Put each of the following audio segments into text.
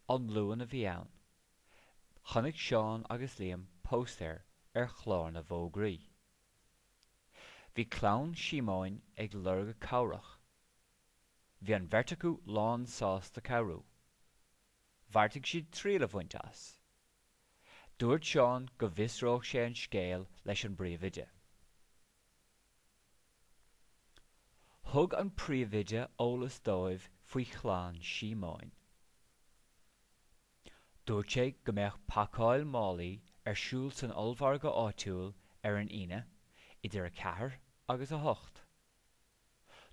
an luan a bhí ann. Chonaic Seán agus Liam póstéir ar chláir na bhógraí. Bhí clann Síomáin ag lorg a cabhrach. Bhí an bheirt acu lán sásta cabhrú. Bhairteadh siad tríal a bhaint as. Dúirt Seán go bhfiosrúch sé an scéal leis an bPríomhaide. Thug an Príomhaide eolas dóibh faoi chlann Síomáin. Dúirt sé go mbeadh pacáil málaí ar siúl san ollmharga áitiúil ar an oíne idir a 4 agus a 8.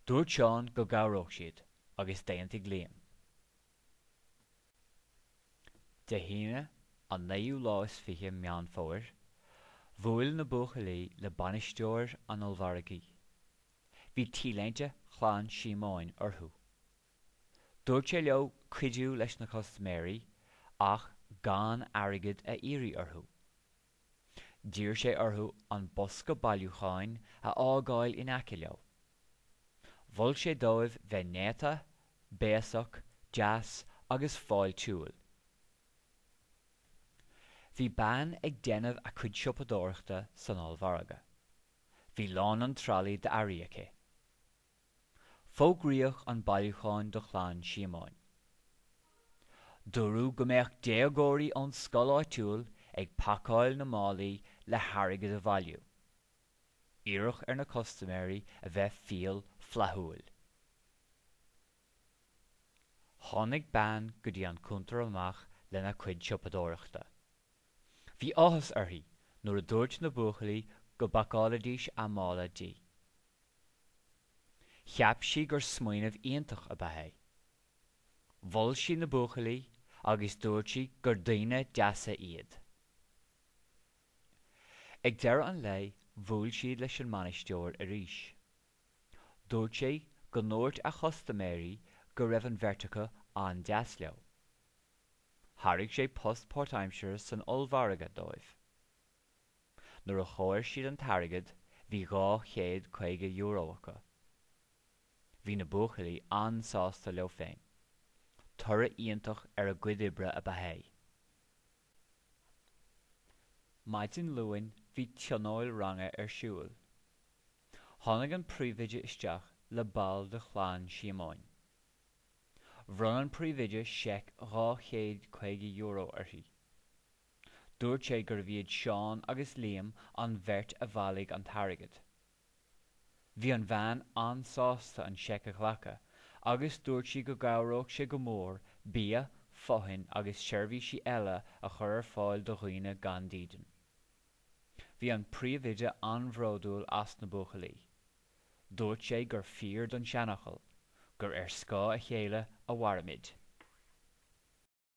Dúirt Seán go gabhródh siad agus déantaigh Liam. De híine an 9 meán fómhair, bhuail na buachalaí le banisteoir an ollmhargaí. Bhí tíoláinte chlann Síomáin orthu. Dúirt sé leo cuidiú leis na costaiméirí ach gan airgid a íorí orthu. Dír sé orthu an bosca bailiúcháin a ágáil in aice leo. Bhfuil sé dóibh bheith néata, béasach, deas agus fáil tiúil. Bhí bean ag déanamh a cuid siopadóireachta san ollmharga. Bhí lán an trealaí de airíocha. Fógraíodh an bailiúcháin do chlann Síomáin. Dúrú go mbeadh déagóirí ón scoil áitiúil ag pacáil na málaí le hairgid a bhailiú. Iarracht ar na costaiméirí a bheith fial flathúil. Tháinig bean go dtí an cuntar amach lena cuid siopadóireachta. Bhí áthas orthu nuair a dúirt na buachalaí go bacáladís a mála dí. Cheap sí gur smaoinemh iontach a bheith. Bhol sí na buachalaí agus dúirt sí gur daoine deasa iad. Ag deireadh an leigh bhuail siad leis an mbainistíoir arís. Dúirt sé go nóirt a chostaiméirí go raibh an bheirteacha an deas leo. Tharraigh sé post páirthaimseir san ollmharga dóibh. Nuair a chóir siad an targad, bhí €250. Bhí na buachalaí ansásta leo féin. Tora iontach ar a gcuid oibre a bheith. Maidin luain bhí tionóil ranga ar siúl. Tháinig an príomhaide isteach le ball de chlann Síomáin. Bhronn an príomhaide seic €250 orthu. Dúirt sé gur bhíodh Seán agus Liam an bheirt a bhailligh an targad. Bhí an bhean ansásta an seic a ghlacha, agus dúirt sí go gabhródh sé go mór bia, fothinn agus seirbhísí eile a chur ar fáil do dhaoine gan dídean. Bhí an príomhaide anbhródúil as na buachalaí. Dúirt sé gur fíor don seanachal, gur ar scá a chéile a mhairmid.